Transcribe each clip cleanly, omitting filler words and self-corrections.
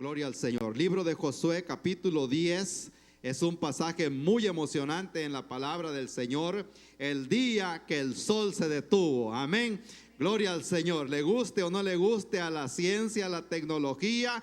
Gloria al Señor. Libro de Josué, capítulo 10. Es un pasaje muy emocionante en la palabra del Señor. El día que el sol se detuvo. Amén. Gloria al Señor. Le guste o no le guste a la ciencia, a la tecnología,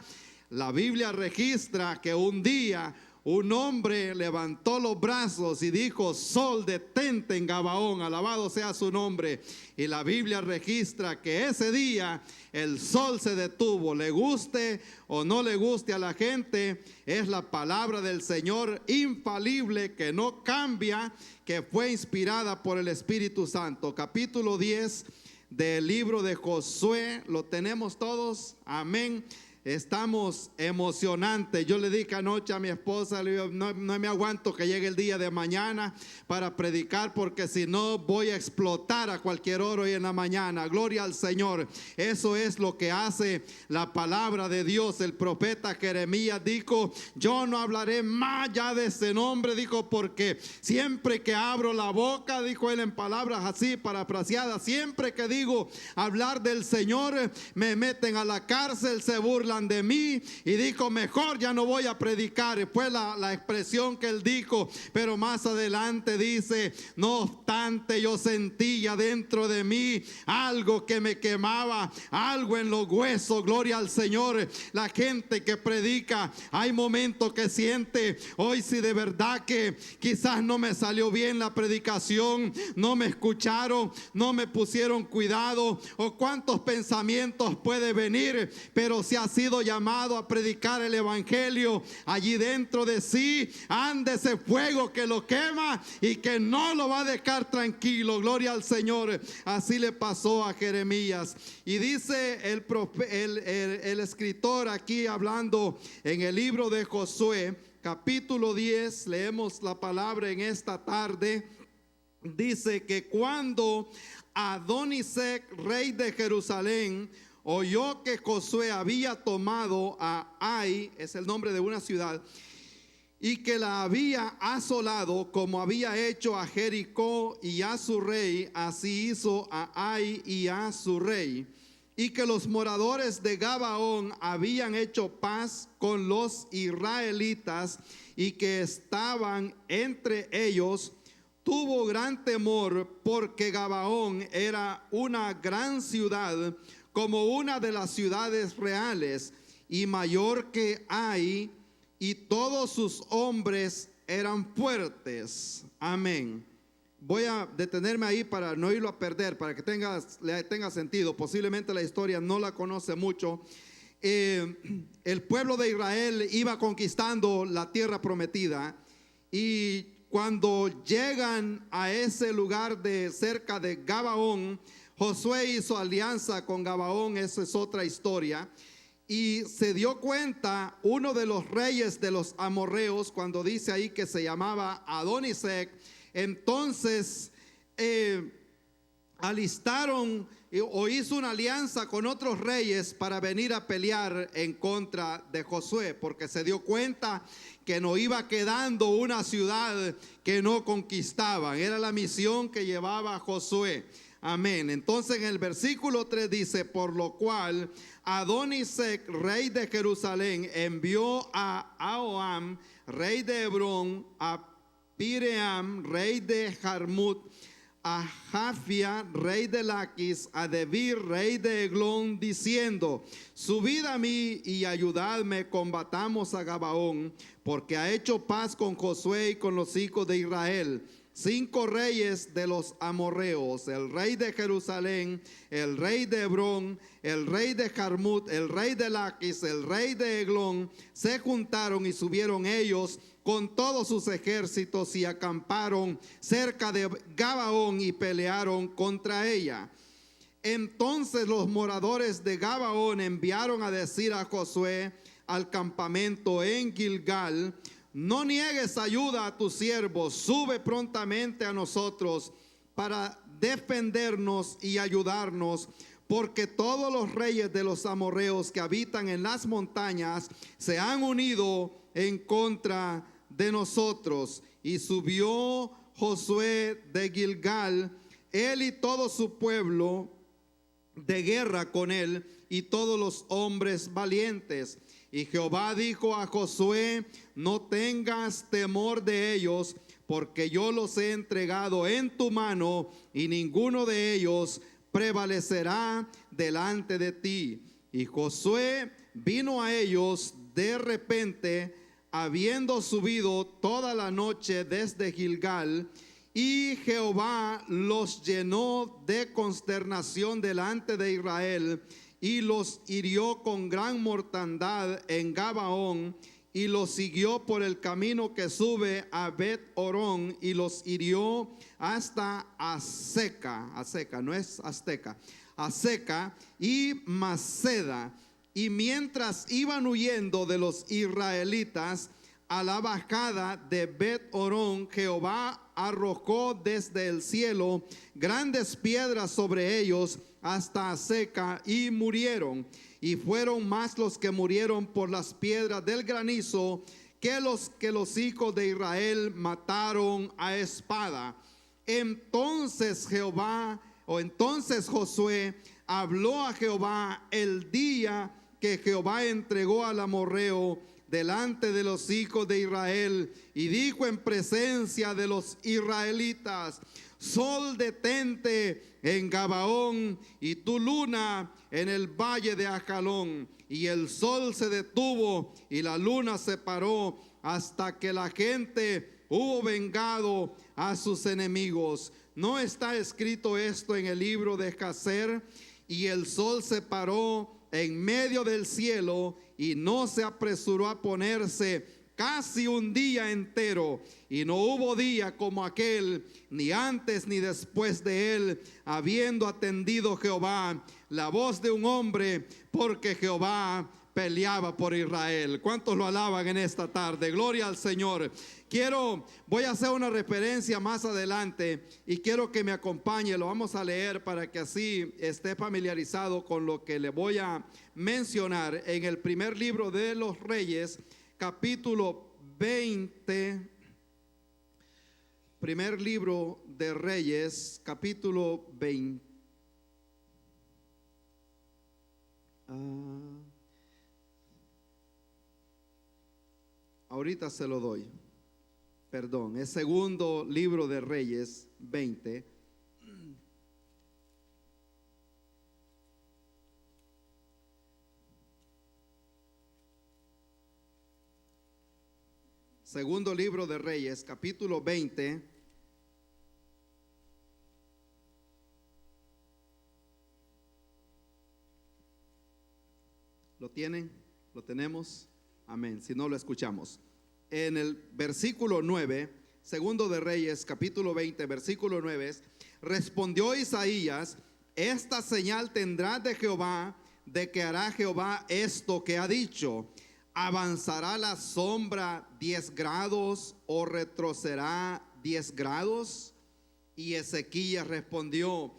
la Biblia registra que un día un hombre levantó los brazos y dijo: sol, detente en Gabaón, alabado sea su nombre. Y la Biblia registra que ese día el sol se detuvo. Le guste o no le guste a la gente, es la palabra del Señor infalible, que no cambia, que fue inspirada por el Espíritu Santo. Capítulo 10 del libro de Josué, ¿lo tenemos todos? Amén. Estamos emocionantes. Yo le dije anoche a mi esposa, le digo, no me aguanto que llegue el día de mañana para predicar, porque si no voy a explotar a cualquier hora hoy en la mañana. Gloria al Señor. Eso es lo que hace la palabra de Dios. El profeta Jeremías dijo: yo no hablaré más ya de ese nombre, dijo, porque siempre que abro la boca, dijo él en palabras así parafraseadas, siempre que digo hablar del Señor, me meten a la cárcel, se burlan de mí, y dijo: mejor ya no voy a predicar. Fue la expresión que él dijo. Pero más adelante dice: no obstante, yo sentía dentro de mí algo que me quemaba, algo en los huesos. Gloria al Señor. La gente que predica, hay momentos que siente: hoy sí, de verdad que quizás no me salió bien la predicación, no me escucharon, no me pusieron cuidado, o cuántos pensamientos puede venir. Pero si ha sido llamado a predicar el evangelio, allí dentro de sí anda ese fuego que lo quema y que no lo va a dejar tranquilo. Gloria al Señor. Así le pasó a Jeremías. Y dice el escritor aquí, hablando en el libro de Josué, capítulo 10, leemos la palabra en esta tarde. Dice que cuando Adonisec, rey de Jerusalén, oyó que Josué había tomado a Ai, es el nombre de una ciudad, y que la había asolado como había hecho a Jericó y a su rey, así hizo a Ai y a su rey, y que los moradores de Gabaón habían hecho paz con los israelitas y que estaban entre ellos, tuvo gran temor, porque Gabaón era una gran ciudad, como una de las ciudades reales, y mayor que Ai, y todos sus hombres eran fuertes. Amén. Voy a detenerme ahí para no irlo a perder, para que tenga sentido. Posiblemente la historia no la conoce mucho. El pueblo de Israel iba conquistando la tierra prometida, y cuando llegan a ese lugar de cerca de Gabaón, Josué hizo alianza con Gabaón. Esa es otra historia. Y se dio cuenta uno de los reyes de los amorreos, cuando dice ahí que se llamaba Adonisec. Entonces alistaron o hizo una alianza con otros reyes para venir a pelear en contra de Josué, porque se dio cuenta que no iba quedando una ciudad que no conquistaban. Era la misión que llevaba Josué. Amén. Entonces en el versículo 3 dice: por lo cual Adonisec, rey de Jerusalén, envió a Ahoam, rey de Hebrón, a Piream, rey de Jarmut, a Jafia, rey de Laquis, a Debir, rey de Eglón, diciendo: subid a mí y ayudadme, combatamos a Gabaón, porque ha hecho paz con Josué y con los hijos de Israel. 5 reyes de los amorreos, el rey de Jerusalén, el rey de Hebrón, el rey de Jarmut, el rey de Laquis, el rey de Eglón, se juntaron y subieron ellos con todos sus ejércitos y acamparon cerca de Gabaón y pelearon contra ella. Entonces los moradores de Gabaón enviaron a decir a Josué al campamento en Gilgal: no niegues ayuda a tus siervos, sube prontamente a nosotros para defendernos y ayudarnos, porque todos los reyes de los amorreos que habitan en las montañas se han unido en contra de nosotros. Y subió Josué de Gilgal, él y todo su pueblo de guerra con él, y todos los hombres valientes. Y Jehová dijo a Josué: no tengas temor de ellos, porque yo los he entregado en tu mano, y ninguno de ellos prevalecerá delante de ti. Y Josué vino a ellos de repente, habiendo subido toda la noche desde Gilgal, y Jehová los llenó de consternación delante de Israel, y los hirió con gran mortandad en Gabaón, y los siguió por el camino que sube a Bet-Orón, y los hirió hasta Azeca, no es Azteca, Azeca y Maceda. Y mientras iban huyendo de los israelitas a la bajada de Bet-Orón, Jehová arrojó desde el cielo grandes piedras sobre ellos hasta Azeca, y murieron. Y fueron más los que murieron por las piedras del granizo que los hijos de Israel mataron a espada. Entonces Josué habló a Jehová el día que Jehová entregó al amorreo delante de los hijos de Israel, y dijo en presencia de los israelitas: sol, detente en Gabaón, y tu luna en el valle de Ajalón. Y el sol se detuvo y la luna se paró hasta que la gente hubo vengado a sus enemigos. ¿No está escrito esto en el libro de Jacer? Y el sol se paró en medio del cielo, y no se apresuró a ponerse casi un día entero, y no hubo día como aquel, ni antes ni después de él, habiendo atendido Jehová la voz de un hombre, porque Jehová peleaba por Israel. ¿Cuántos lo alaban en esta tarde? Gloria al Señor. Voy a hacer una referencia más adelante, y quiero que me acompañe. Lo vamos a leer para que así esté familiarizado con lo que le voy a mencionar. En el primer libro de los Reyes, capítulo 20, primer libro de Reyes, capítulo 20. Ahorita se lo doy. Perdón, es segundo libro de Reyes 20. Segundo libro de Reyes, capítulo 20. ¿Lo tienen? ¿Lo tenemos? Amén. Si no, lo escuchamos. En el versículo 9, segundo de Reyes, capítulo 20, versículo 9, respondió Isaías: esta señal tendrás de Jehová, de que hará Jehová esto que ha dicho. ¿Avanzará la sombra 10 grados o retrocederá 10 grados? Y Ezequías respondió: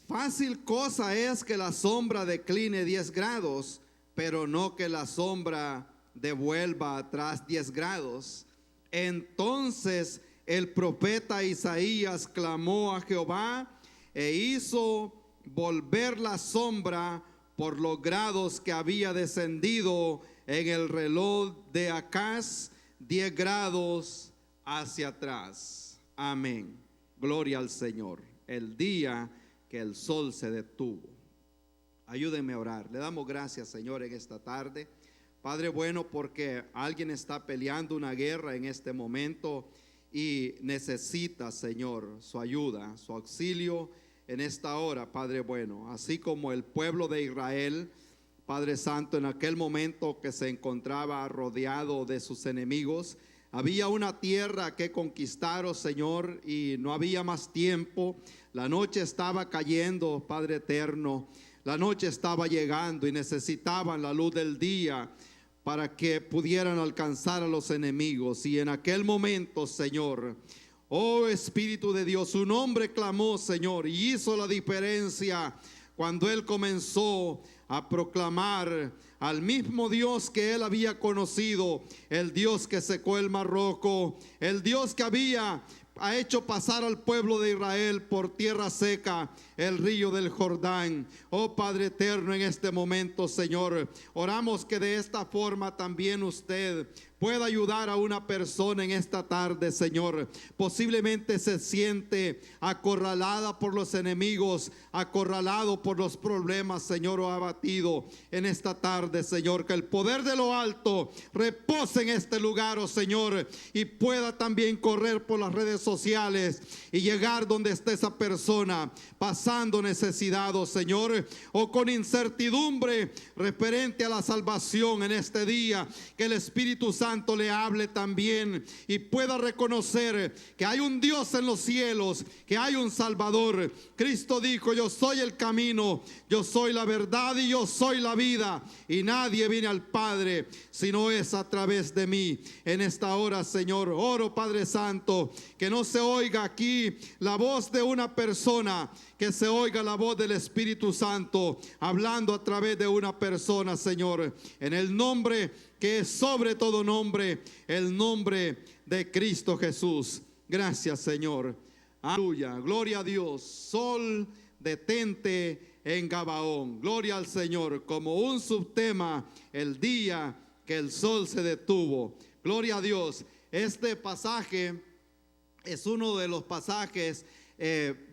fácil cosa es que la sombra decline 10 grados, pero no que la sombra devuelva atrás 10 grados. Entonces el profeta Isaías clamó a Jehová, e hizo volver la sombra por los grados que había descendido en el reloj de Acaz, 10 grados hacia atrás. Amén. Gloria al Señor. El día que el sol se detuvo. Ayúdenme a orar. Le damos gracias, Señor, en esta tarde. Padre bueno, porque alguien está peleando una guerra en este momento y necesita, Señor, su ayuda, su auxilio en esta hora, Padre bueno. Así como el pueblo de Israel, Padre Santo, en aquel momento que se encontraba rodeado de sus enemigos, había una tierra que conquistar, oh Señor, y no había más tiempo. La noche estaba cayendo, Padre eterno. La noche estaba llegando y necesitaban la luz del día para que pudieran alcanzar a los enemigos. Y en aquel momento, Señor, oh Espíritu de Dios, un hombre clamó, Señor, y hizo la diferencia cuando él comenzó a proclamar al mismo Dios que él había conocido, el Dios que secó el Mar Rojo, el Dios que había ha hecho pasar al pueblo de Israel por tierra seca, el río del Jordán. Oh Padre eterno, en este momento, Señor, oramos que de esta forma también usted pueda ayudar a una persona en esta tarde, Señor. Posiblemente se siente acorralada por los enemigos, acorralado por los problemas, Señor, o abatido en esta tarde, Señor. Que el poder de lo alto repose en este lugar, oh Señor, y pueda también correr por las redes sociales y llegar donde esté esa persona pasando necesidad, oh Señor, o con incertidumbre referente a la salvación en este día. Que el Espíritu Santo le hable también y pueda reconocer que hay un Dios en los cielos, que hay un Salvador. Cristo dijo: yo soy el camino, yo soy la verdad y yo soy la vida, y nadie viene al Padre si no es a través de mí. En esta hora, Señor, oro, Padre Santo, que no se oiga aquí la voz de una persona, que se oiga la voz del Espíritu Santo hablando a través de una persona, Señor, en el nombre que es sobre todo nombre, el nombre de Cristo Jesús. Gracias, Señor. Aleluya, gloria a Dios. Sol, detente en Gabaón. Gloria al Señor. Como un subtema, el día que el sol se detuvo. Gloria a Dios. Este pasaje es uno de los pasajes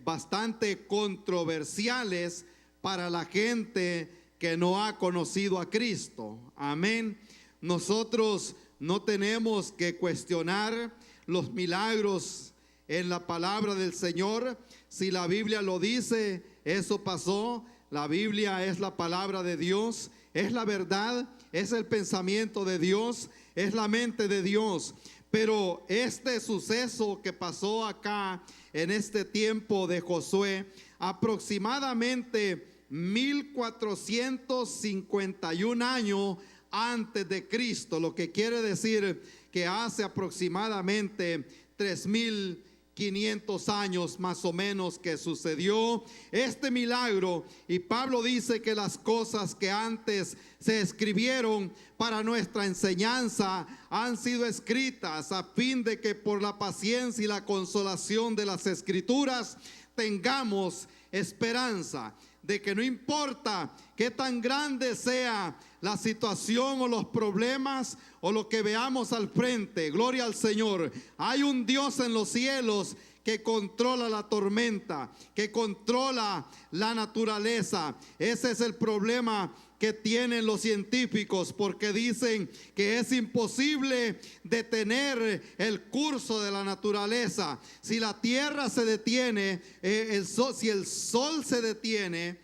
bastante controversiales para la gente que no ha conocido a Cristo. Amén. Nosotros no tenemos que cuestionar los milagros en la palabra del Señor. Si la Biblia lo dice, eso pasó. La Biblia es la palabra de Dios, es la verdad, es el pensamiento de Dios, es la mente de Dios. Pero este suceso que pasó acá en este tiempo de Josué, aproximadamente 1451 años antes de Cristo, lo que quiere decir que hace aproximadamente 3500 años más o menos que sucedió este milagro. Y Pablo dice que las cosas que antes se escribieron para nuestra enseñanza han sido escritas a fin de que por la paciencia y la consolación de las Escrituras tengamos esperanza de que no importa qué tan grande sea la situación o los problemas o lo que veamos al frente, gloria al Señor, hay un Dios en los cielos que controla la tormenta, que controla la naturaleza. Ese es el problema que tienen los científicos, porque dicen que es imposible detener el curso de la naturaleza. Si la tierra se detiene, si el sol se detiene,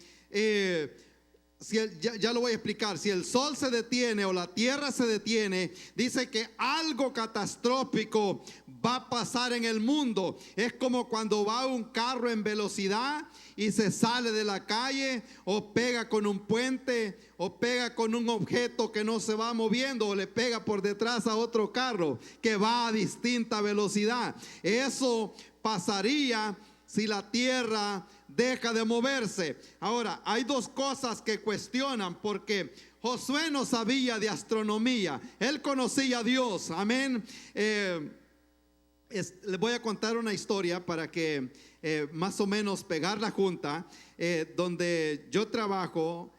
ya lo voy a explicar. Si el sol se detiene o la tierra se detiene, dice que algo catastrófico va a pasar en el mundo. Es como cuando va un carro en velocidad y se sale de la calle, o pega con un puente, o pega con un objeto que no se va moviendo, o le pega por detrás a otro carro que va a distinta velocidad. Eso pasaría si la tierra deja de moverse. Ahora, hay dos cosas que cuestionan, porque Josué no sabía de astronomía, él conocía a Dios. Amén. Les voy a contar una historia para que más o menos pegar la junta. Donde yo trabajo,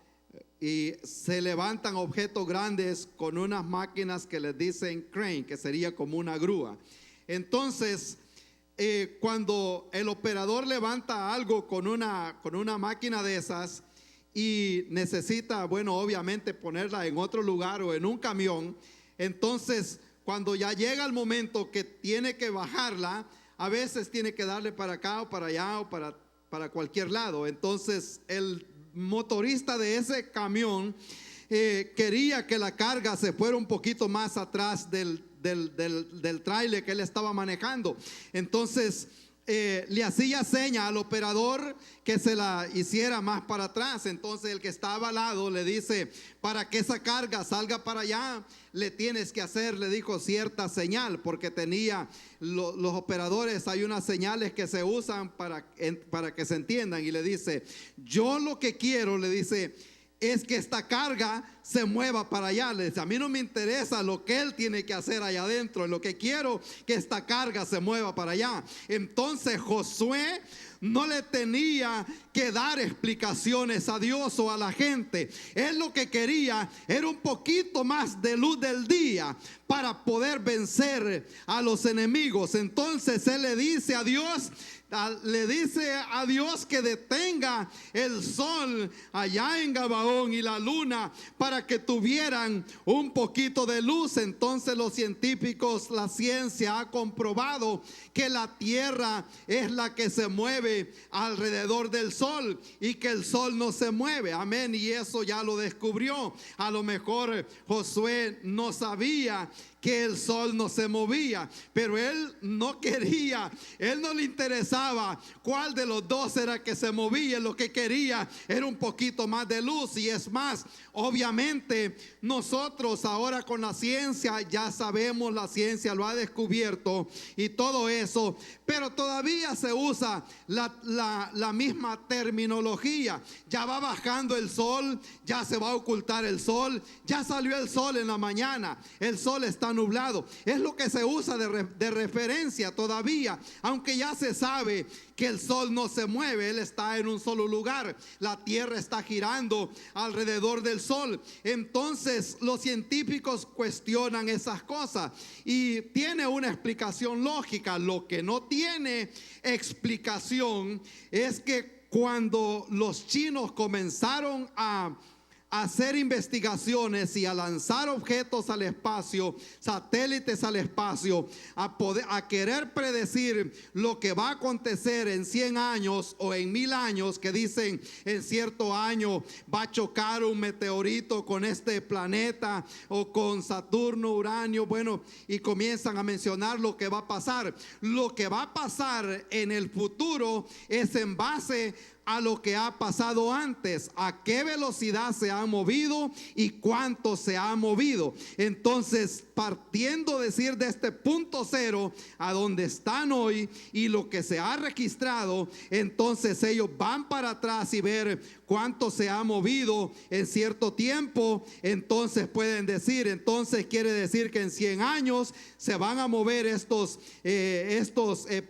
y se levantan objetos grandes con unas máquinas que les dicen crane, que sería como una grúa. Entonces, cuando el operador levanta algo con una máquina de esas y necesita, bueno, obviamente ponerla en otro lugar o en un camión, entonces cuando ya llega el momento que tiene que bajarla, a veces tiene que darle para acá o para allá o para cualquier lado. Entonces el motorista de ese camión quería que la carga se fuera un poquito más atrás del tráiler que él estaba manejando. Entonces le hacía seña al operador que se la hiciera más para atrás. Entonces el que estaba al lado le dice: para que esa carga salga para allá, le tienes que hacer, le dijo, cierta señal, porque tenía los operadores, hay unas señales que se usan para que se entiendan. Y le dice: yo lo que quiero, le dice, es que esta carga se mueva para allá. Le dice, a mí no me interesa lo que él tiene que hacer allá adentro, lo que quiero que esta carga se mueva para allá. Entonces Josué no le tenía que dar explicaciones a Dios o a la gente. Él lo que quería era un poquito más de luz del día para poder vencer a los enemigos. Entonces él le dice a Dios que detenga el sol allá en Gabaón y la luna para que tuvieran un poquito de luz. Entonces los científicos, la ciencia ha comprobado que la tierra es la que se mueve alrededor del sol y que el sol no se mueve. Amén. Y eso ya lo descubrió. A lo mejor Josué no sabía que el sol no se movía, pero él no quería, él no le interesaba cuál de los dos era que se movía. Lo que quería era un poquito más de luz. Y es más, obviamente nosotros ahora con la ciencia ya sabemos, la ciencia lo ha descubierto y todo eso, pero todavía se usa la misma terminología. Ya va bajando el sol, ya se va a ocultar el sol, ya salió el sol en la mañana, el sol está nublado. Es lo que se usa de referencia todavía, aunque ya se sabe que el sol no se mueve, él está en un solo lugar, la tierra está girando alrededor del sol. Entonces los científicos cuestionan esas cosas y tiene una explicación lógica. Lo que no tiene explicación es que cuando los chinos comenzaron a hacer investigaciones y a lanzar objetos al espacio, satélites al espacio, a querer predecir lo que va a acontecer en 100 años o en 1000 años, que dicen en cierto año va a chocar un meteorito con este planeta o con Saturno, Uranio, bueno, y comienzan a mencionar lo que va a pasar. Lo que va a pasar en el futuro es en base a lo que ha pasado antes, a qué velocidad se ha movido y cuánto se ha movido. Entonces, partiendo decir de este punto cero a donde están hoy y lo que se ha registrado, entonces ellos van para atrás y ver cuánto se ha movido en cierto tiempo. Entonces pueden decir, entonces quiere decir que en 100 años se van a mover estos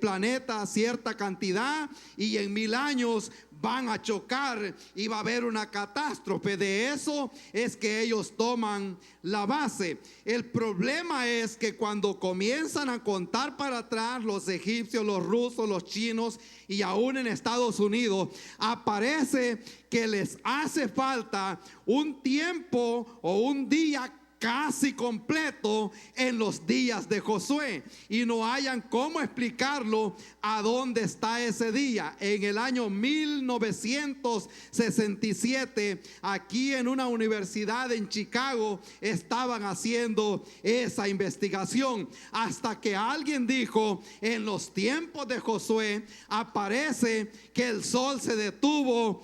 planetas cierta cantidad, y en 1000 años van a chocar y va a haber una catástrofe. De eso es que ellos toman la base. El problema es que cuando comienzan a contar para atrás, los egipcios, los rusos, los chinos y aún en Estados Unidos, aparece que les hace falta un tiempo o un día casi completo en los días de Josué, y no hayan cómo explicarlo a dónde está ese día. En el año 1967, aquí en una universidad en Chicago, estaban haciendo esa investigación, hasta que alguien dijo: en los tiempos de Josué aparece que el sol se detuvo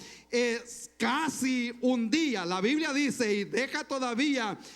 casi un día. La Biblia dice, y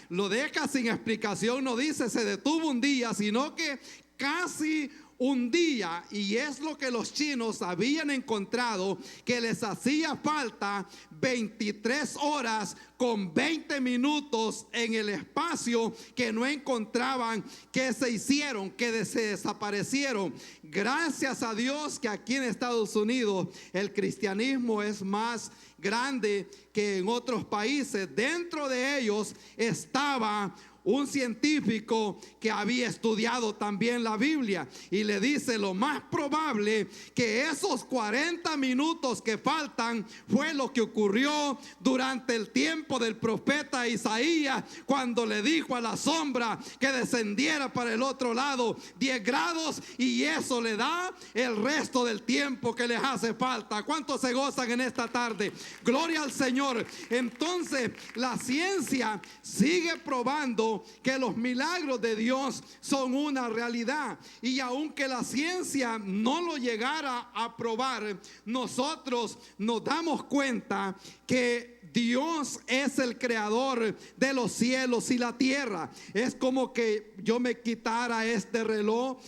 lo deja sin explicación, no dice se detuvo un día, sino que casi un día. Y es lo que los chinos habían encontrado, que les hacía falta 23 horas con 20 minutos en el espacio, que no encontraban, que se hicieron, que se desaparecieron. Gracias a Dios que aquí en Estados Unidos el cristianismo es más grande que en otros países. Dentro de ellos estaba un científico que había estudiado también la Biblia, y le dice: lo más probable que esos 40 minutos que faltan fue lo que ocurrió durante el tiempo del profeta Isaías, cuando le dijo a la sombra que descendiera para el otro lado 10 grados, y eso le da el resto del tiempo que les hace falta. ¿Cuántos se gozan en esta tarde? Gloria al Señor. Entonces la ciencia sigue probando que los milagros de Dios son una realidad, y aunque la ciencia no lo llegara a probar, nosotros nos damos cuenta que Dios es el creador de los cielos y la tierra. Es como que yo me quitara este reloj.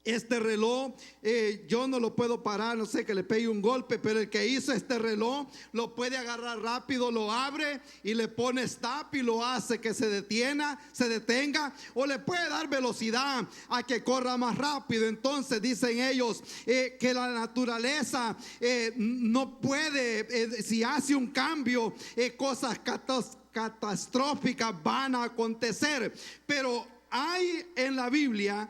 Este reloj, yo no lo puedo parar, no sé, que le pegue un golpe, pero el que hizo este reloj lo puede agarrar rápido, lo abre y le pone stop y lo hace que se detenga, o le puede dar velocidad a que corra más rápido. Entonces dicen ellos que la naturaleza no puede, si hace un cambio, cosas catastróficas van a acontecer. Pero hay en la Biblia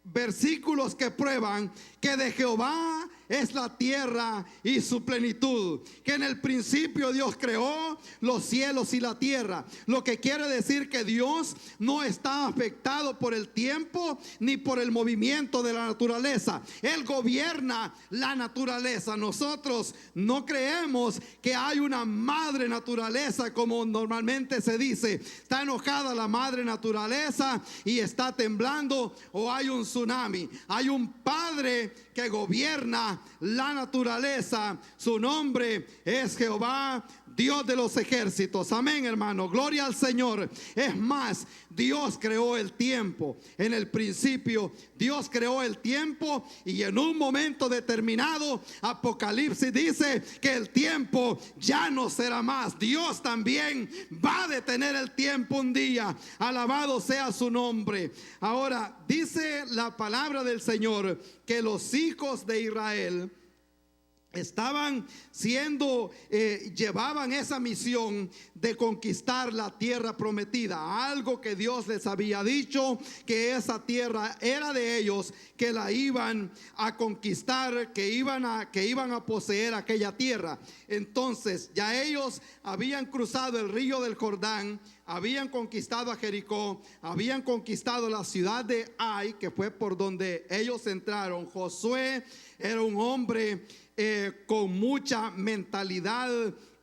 versículos que prueban que de Jehová es la tierra y su plenitud, que en el principio Dios creó los cielos y la tierra, lo que quiere decir que Dios no está afectado por el tiempo ni por el movimiento de la naturaleza. Él gobierna la naturaleza. Nosotros no creemos que hay una madre naturaleza, como normalmente se dice. Está enojada la madre naturaleza y está temblando, o hay un tsunami. Hay un Padre que gobierna la naturaleza. Su nombre es Jehová, Dios de los ejércitos. Amén, hermano, gloria al Señor. Es más, Dios creó el tiempo. En el principio Dios creó el tiempo, y en un momento determinado Apocalipsis dice que el tiempo ya no será más. Dios también va a detener el tiempo un día. Alabado sea su nombre. Ahora dice la palabra del Señor que los hijos de Israel estaban llevaban esa misión de conquistar la tierra prometida, algo que Dios les había dicho, que esa tierra era de ellos, que la iban a conquistar, que iban a poseer aquella tierra. Entonces ya ellos habían cruzado el río del Jordán, habían conquistado a Jericó, habían conquistado la ciudad de Ai, que fue por donde ellos entraron. Josué era un hombre con mucha mentalidad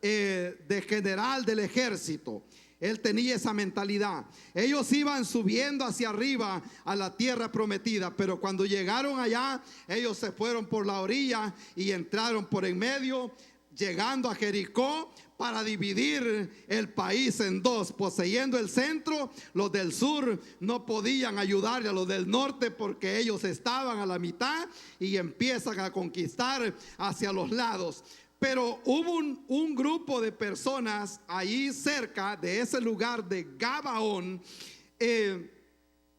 de general del ejército. Él tenía esa mentalidad. Ellos iban subiendo hacia arriba a la tierra prometida, pero cuando llegaron allá, ellos se fueron por la orilla y entraron por en medio, llegando a Jericó, para dividir el país en dos, poseyendo el centro. Los del sur no podían ayudarle a los del norte, porque ellos estaban a la mitad y empiezan a conquistar hacia los lados. Pero hubo un grupo de personas ahí cerca de ese lugar de Gabaón,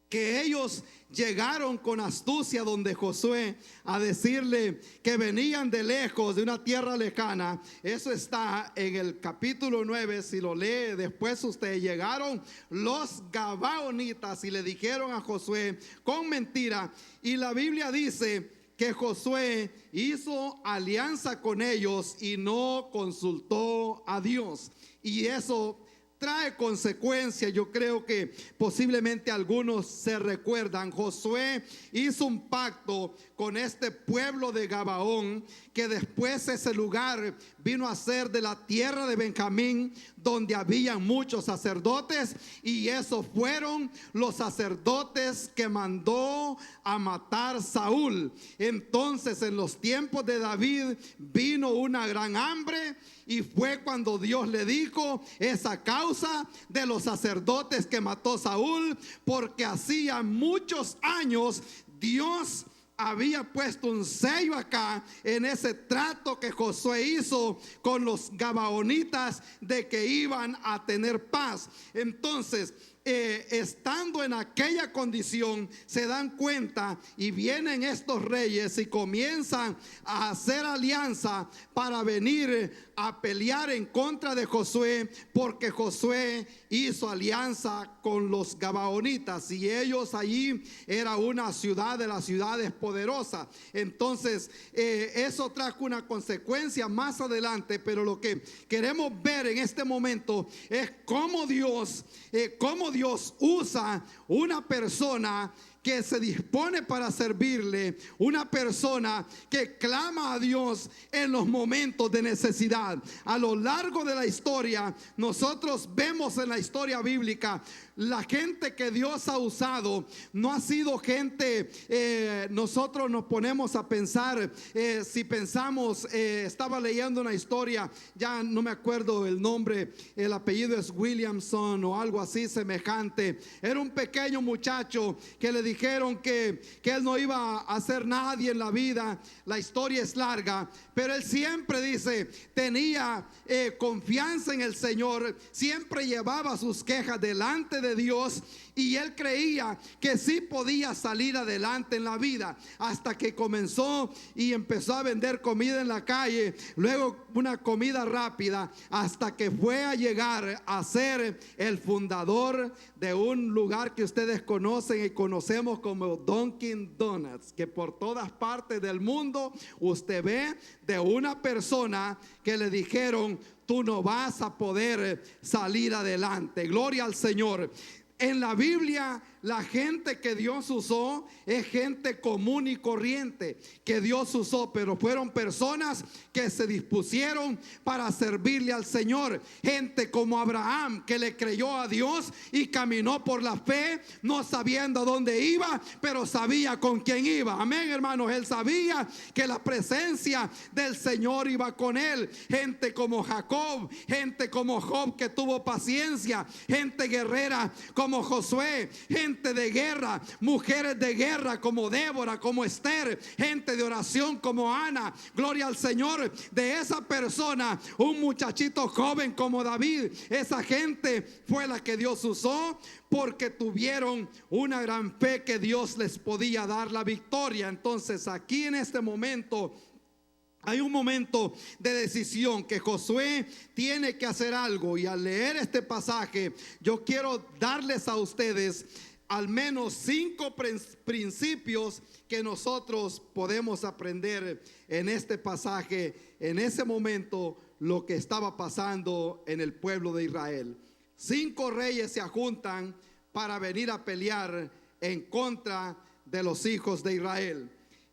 que ellos llegaron con astucia donde Josué a decirle que venían de lejos, de una tierra lejana. Eso está en el capítulo 9, si lo lee después usted. Llegaron los gabaonitas y le dijeron a Josué con mentira, y la Biblia dice que Josué hizo alianza con ellos y no consultó a Dios, y eso trae consecuencias. Yo creo que posiblemente algunos se recuerdan. Josué hizo un pacto con este pueblo de Gabaón, que después ese lugar vino a ser de la tierra de Benjamín, donde habían muchos sacerdotes, y esos fueron los sacerdotes que mandó a matar Saúl. Entonces, en los tiempos de David vino una gran hambre, y fue cuando Dios le dijo: es a causa de los sacerdotes que mató Saúl, porque hacía muchos años Dios había puesto un sello acá en ese trato que Josué hizo con los gabaonitas, de que iban a tener paz. Entonces, estando en aquella condición, se dan cuenta y vienen estos reyes y comienzan a hacer alianza para venir a pelear en contra de Josué, porque Josué hizo alianza con los gabaonitas, y ellos allí era una ciudad de las ciudades poderosas. Entonces eso trajo una consecuencia más adelante, pero lo que queremos ver en este momento es cómo Dios usa una persona que se dispone para servirle, una persona que clama a Dios en los momentos de necesidad. A lo largo de la historia, nosotros vemos en la historia bíblica, la gente que Dios ha usado no ha sido gente, nosotros nos ponemos a pensar, si pensamos, estaba leyendo una historia, ya no me acuerdo el nombre, el apellido es Williamson o algo así semejante. Era un pequeño muchacho que le dijeron que él no iba a hacer nadie en la vida. La historia es larga, pero él siempre dice, tenía confianza en el Señor, siempre llevaba sus quejas delante de Dios, y él creía que sí podía salir adelante en la vida, hasta que comenzó y empezó a vender comida en la calle, luego una comida rápida, hasta que fue a llegar a ser el fundador de un lugar que ustedes conocen y conocemos como Dunkin' Donuts, que por todas partes del mundo usted ve de una persona que le dijeron, tú no vas a poder salir adelante. Gloria al Señor. En la Biblia, la gente que Dios usó es gente común y corriente que Dios usó, pero fueron personas que se dispusieron para servirle al Señor. Gente como Abraham, que le creyó a Dios y caminó por la fe, no sabiendo a dónde iba, pero sabía con quién iba. Amén, hermanos. Él sabía que la presencia del Señor iba con él. Gente como Jacob, gente como Job, que tuvo paciencia, gente guerrera como Josué, gente de guerra, mujeres de guerra como Débora, como Esther, gente de oración como Ana. Gloria al Señor. De esa persona, un muchachito joven como David, esa gente fue la que Dios usó, porque tuvieron una gran fe que Dios les podía dar la victoria. Entonces aquí en este momento hay un momento de decisión que Josué tiene que hacer algo, y al leer este pasaje yo quiero darles a ustedes al menos 5 principios que nosotros podemos aprender en este pasaje, en ese momento, lo que estaba pasando en el pueblo de Israel. 5 reyes se juntan para venir a pelear en contra de los hijos de Israel.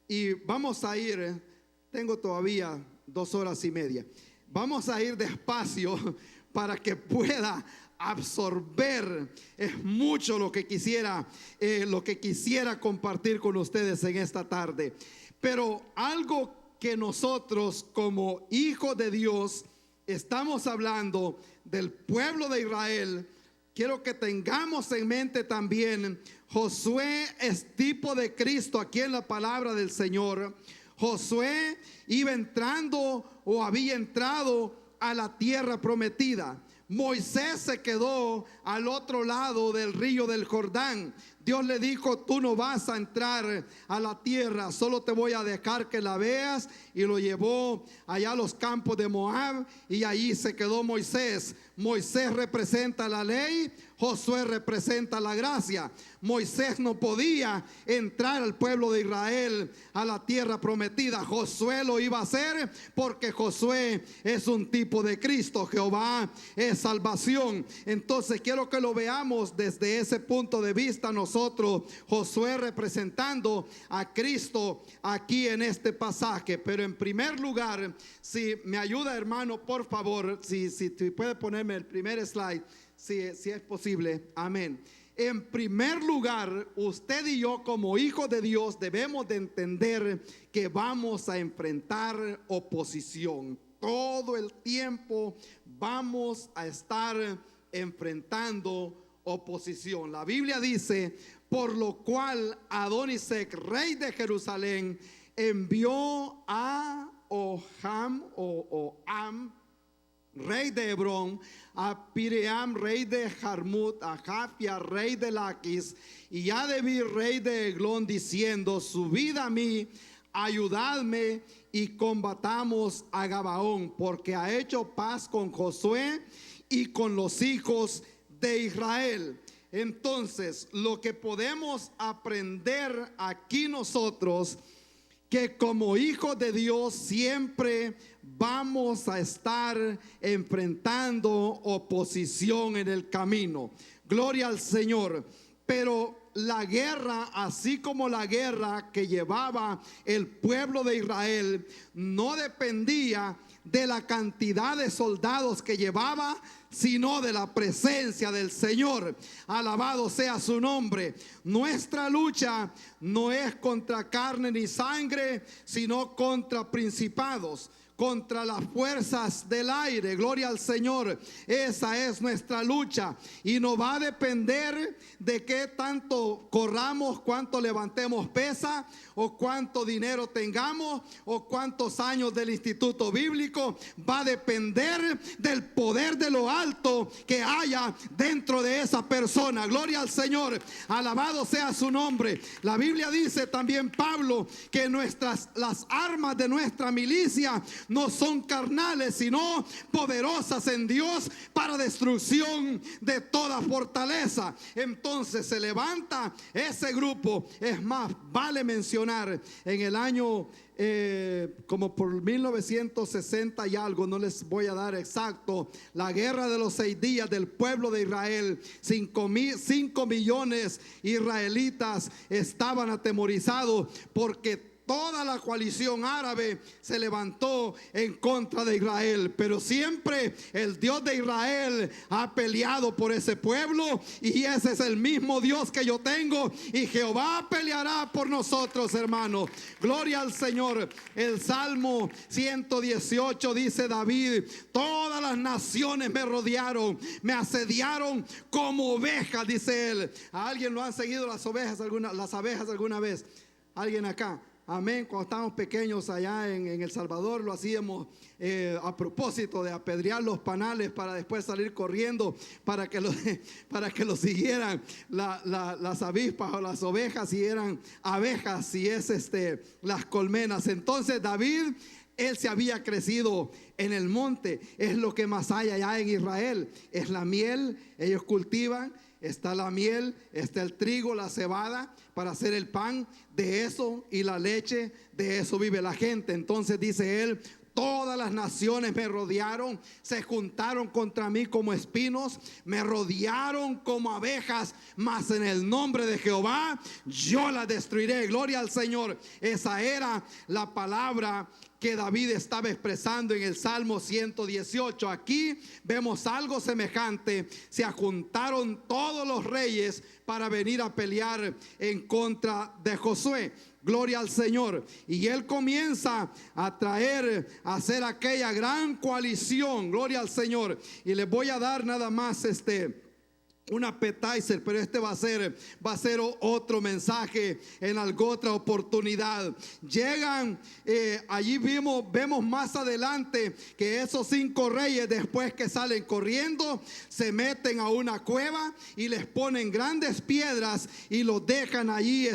Y vamos a ir, tengo todavía 2 horas y media. Vamos a ir despacio para que pueda absorber. Es mucho lo que quisiera compartir con ustedes en esta tarde. Pero algo que nosotros como hijos de Dios estamos hablando del pueblo de Israel, quiero que tengamos en mente también, Josué es tipo de Cristo aquí en la palabra del Señor. Josué iba entrando o había entrado a la tierra prometida. Moisés se quedó al otro lado del río del Jordán. Dios le dijo, tú no vas a entrar a la tierra, solo te voy a dejar que la veas. Y lo llevó allá a los campos de Moab, y allí se quedó Moisés. Moisés representa la ley, Josué representa la gracia. Moisés no podía entrar al pueblo de Israel a la tierra prometida. Josué lo iba a hacer, porque Josué es un tipo de Cristo. Jehová es salvación. Entonces quiero que lo veamos desde ese punto de vista nosotros. Josué representando a Cristo aquí en este pasaje. Pero en primer lugar, si me ayuda, hermano, por favor, si puede ponerme el primer slide, si es posible. Amén. En primer lugar, usted y yo como hijos de Dios debemos de entender que vamos a enfrentar oposición. Todo el tiempo vamos a estar enfrentando oposición. La Biblia dice, por lo cual Adonisec, rey de Jerusalén, envió a Oham rey de Hebrón, a Piream, rey de Jarmut, a Jafia, rey de Laquis, y a Debir, rey de Eglón, diciendo, subid a mí, ayudadme y combatamos a Gabaón, porque ha hecho paz con Josué y con los hijos de Israel. Entonces, lo que podemos aprender aquí nosotros, que como hijos de Dios siempre vamos a estar enfrentando oposición en el camino. Gloria al Señor. Pero la guerra, así como la guerra que llevaba el pueblo de Israel, no dependía de la cantidad de soldados que llevaba, sino de la presencia del Señor. Alabado sea su nombre. Nuestra lucha no es contra carne ni sangre, sino contra principados, contra las fuerzas del aire. Gloria al Señor. Esa es nuestra lucha y no va a depender de qué tanto corramos, cuánto levantemos pesa o cuánto dinero tengamos o cuántos años del instituto bíblico. Va a depender del poder de lo alto que haya dentro de esa persona. Gloria al Señor. Alabado sea su nombre. La Biblia dice también, Pablo, que las armas de nuestra milicia no son carnales, sino poderosas en Dios para destrucción de toda fortaleza. Entonces se levanta ese grupo. Es más, vale mencionar en el año como por 1960 y algo, no les voy a dar exacto, la guerra de los 6 días del pueblo de Israel, 5 millones israelitas estaban atemorizados porque toda la coalición árabe se levantó en contra de Israel, pero siempre el Dios de Israel ha peleado por ese pueblo y ese es el mismo Dios que yo tengo, y Jehová peleará por nosotros, hermanos. Gloria al Señor. El Salmo 118 dice David: todas las naciones me rodearon, me asediaron como ovejas, dice él. ¿A alguien lo han seguido las abejas alguna vez? ¿Alguien acá? Amén. Cuando estábamos pequeños allá en El Salvador, lo hacíamos a propósito de apedrear los panales para después salir corriendo para que lo siguieran las avispas o las ovejas, si eran abejas, si es las colmenas. Entonces David, él se había crecido en el monte. Es lo que más hay allá en Israel. Es la miel, ellos cultivan. Está la miel, está el trigo, la cebada para hacer el pan. De eso y la leche, de eso vive la gente. Entonces dice él: todas las naciones me rodearon, se juntaron contra mí como espinos, me rodearon como abejas, mas en el nombre de Jehová yo las destruiré. Gloria al Señor. Esa era la palabra que David estaba expresando en el Salmo 118. Aquí vemos algo semejante. Se juntaron todos los reyes para venir a pelear en contra de Josué. Gloria al Señor. Y él comienza a hacer aquella gran coalición. Gloria al Señor. Y les voy a dar nada más un appetizer, pero va a ser otro mensaje en alguna otra oportunidad. Llegan, allí vemos más adelante que esos 5 reyes, después que salen corriendo, se meten a una cueva y les ponen grandes piedras y los dejan allí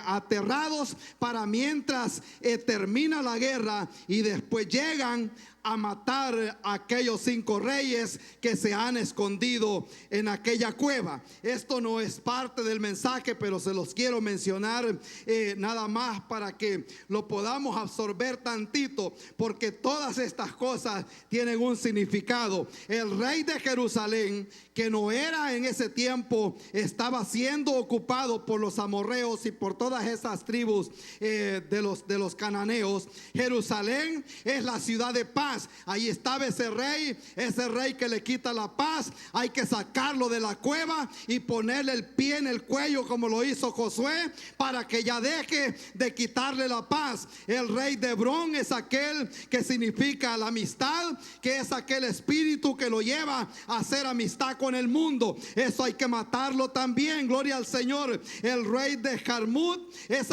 aterrados para mientras termina la guerra, y después llegan a matar a aquellos 5 reyes que se han escondido en aquella cueva. Esto no es parte del mensaje, pero se los quiero mencionar nada más para que lo podamos absorber tantito, porque todas estas cosas tienen un significado. El rey de Jerusalén, que no era en ese tiempo, estaba siendo ocupado por los amorreos y por todas esas tribus de los cananeos. Jerusalén es la ciudad de paz. Ahí estaba ese rey que le quita la paz. Hay que sacarlo de la cueva y ponerle el pie en el cuello, como lo hizo Josué, para que ya deje de quitarle la paz. El rey de Hebrón es aquel que significa la amistad, que es aquel espíritu que lo lleva a hacer amistad con el mundo. Eso hay que matarlo también. Gloria al Señor. El rey de Jarmut es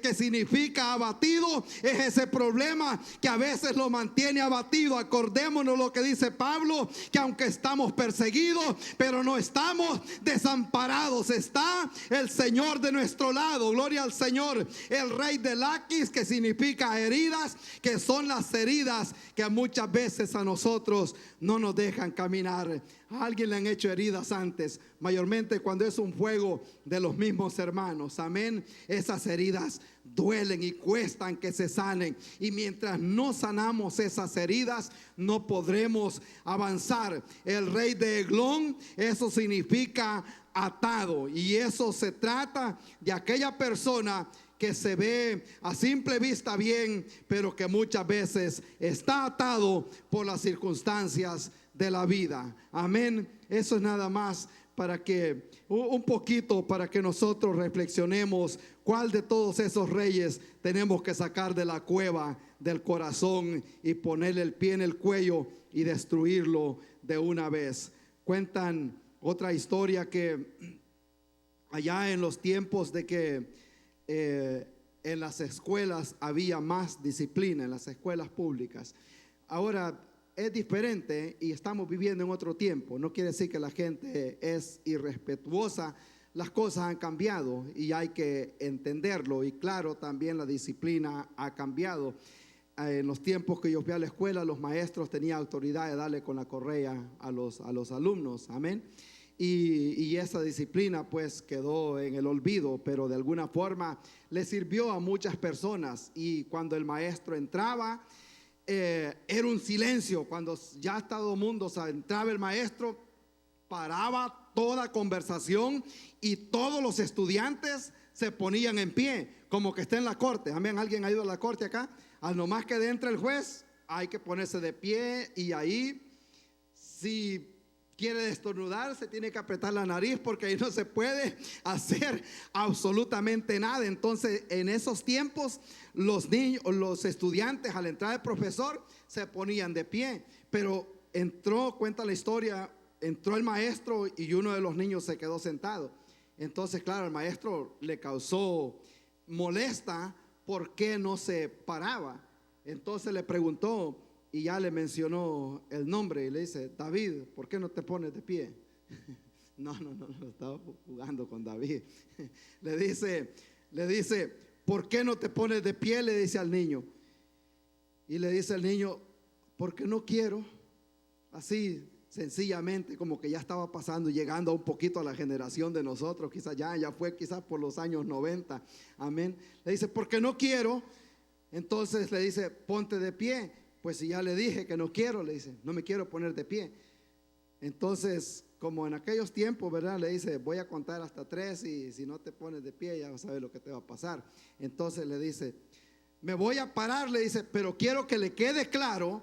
que significa abatido. Es ese problema que a veces lo mantiene abatido. Acordémonos lo que dice Pablo, que aunque estamos perseguidos, pero no estamos desamparados. Está el Señor de nuestro lado. Gloria al Señor. El rey de Laquis, que significa heridas, que son las heridas que muchas veces a nosotros no nos dejan caminar. A alguien le han hecho heridas antes, mayormente cuando es un juego de los mismos hermanos. Amén. Esas heridas duelen y cuestan que se sanen, y mientras no sanamos esas heridas no podremos avanzar. El rey de Eglón, eso significa atado, y eso se trata de aquella persona que se ve a simple vista bien, pero que muchas veces está atado por las circunstancias de la vida. Amén. Eso es nada más para que un poquito para que nosotros reflexionemos cuál de todos esos reyes tenemos que sacar de la cueva del corazón y ponerle el pie en el cuello y destruirlo de una vez. Cuentan otra historia que allá en los tiempos de que en las escuelas había más disciplina, en las escuelas públicas. Ahora es diferente y estamos viviendo en otro tiempo. No quiere decir que la gente es irrespetuosa. Las cosas han cambiado y hay que entenderlo. Y claro, también la disciplina ha cambiado. En los tiempos que yo fui a la escuela, los maestros tenían autoridad de darle con la correa a los alumnos. Amén. Y esa disciplina pues quedó en el olvido, pero de alguna forma le sirvió a muchas personas. Y cuando el maestro entraba, era un silencio. Cuando ya todo el mundo, o sea, entraba el maestro, paraba toda conversación y todos los estudiantes se ponían en pie, como que está en la corte. Amén. ¿Alguien ha ido a la corte acá? Al nomás que entre el juez, hay que ponerse de pie, y ahí, si quiere estornudar, se tiene que apretar la nariz, porque ahí no se puede hacer absolutamente nada. Entonces, en esos tiempos, los niños, los estudiantes, al entrar el profesor, se ponían de pie. Pero cuenta la historia, entró el maestro y uno de los niños se quedó sentado. Entonces, claro, el maestro le causó molesta por qué no se paraba. Entonces le preguntó y ya le mencionó el nombre y le dice: David, ¿por qué no te pones de pie? No, estaba jugando con David. Le dice, ¿por qué no te pones de pie? Le dice al niño. Y le dice al niño: porque no quiero. Así sencillamente, como que ya estaba pasando, llegando un poquito a la generación de nosotros. Quizás ya fue quizás por los años 90. Amén. Le dice: porque no quiero. Entonces le dice: ponte de pie. Pues si ya le dije que no quiero, le dice, no me quiero poner de pie. Entonces, como en aquellos tiempos, ¿verdad? Le dice: voy a contar hasta 3 y si no te pones de pie ya vas a ver lo que te va a pasar. Entonces le dice: me voy a parar, le dice, pero quiero que le quede claro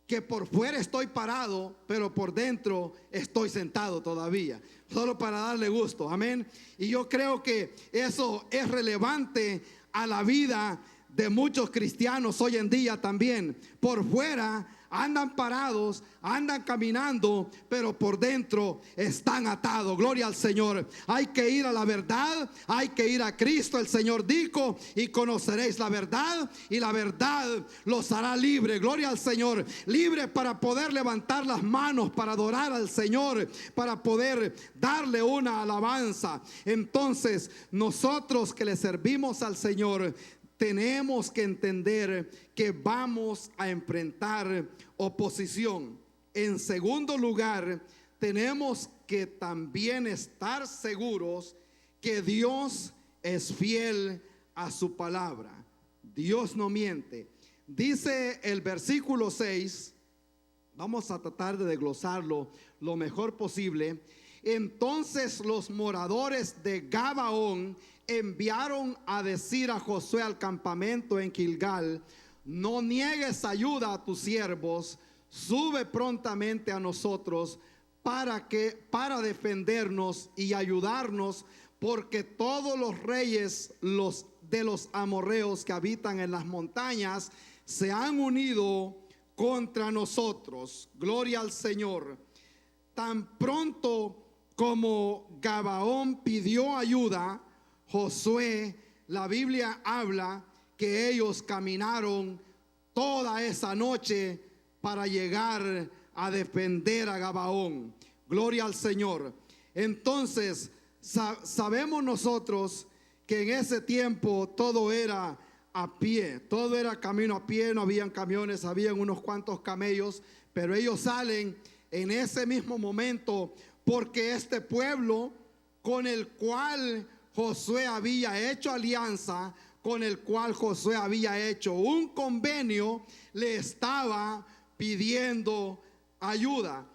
que por fuera estoy parado, pero por dentro estoy sentado todavía, solo para darle gusto. Amén. Y yo creo que eso es relevante a la vida de muchos cristianos hoy en día también. Por fuera andan parados, andan caminando, pero por dentro están atados. Gloria al Señor. Hay que ir a la verdad, hay que ir a Cristo. El Señor dijo: y conoceréis la verdad, y la verdad los hará libre. Gloria al Señor. Libre para poder levantar las manos, para adorar al Señor, para poder darle una alabanza. Entonces, nosotros que le servimos al Señor, tenemos que entender que vamos a enfrentar oposición. En segundo lugar, tenemos que también estar seguros que Dios es fiel a su palabra. Dios no miente. Dice el versículo 6, vamos a tratar de desglosarlo lo mejor posible. Entonces los moradores de Gabaón enviaron a decir a Josué al campamento en Gilgal: no niegues ayuda a tus siervos, sube prontamente a nosotros para defendernos y ayudarnos, porque todos los reyes de los amorreos que habitan en las montañas se han unido contra nosotros. Gloria al Señor. Tan pronto como Gabaón pidió ayuda, Josué, la Biblia habla que ellos caminaron toda esa noche para llegar a defender a Gabaón. Gloria al Señor. Entonces, sabemos nosotros que en ese tiempo todo era a pie, todo era camino a pie, no habían camiones, habían unos cuantos camellos, pero ellos salen en ese mismo momento porque este pueblo con el cual Josué había hecho alianza, con el cual Josué había hecho un convenio, le estaba pidiendo ayuda.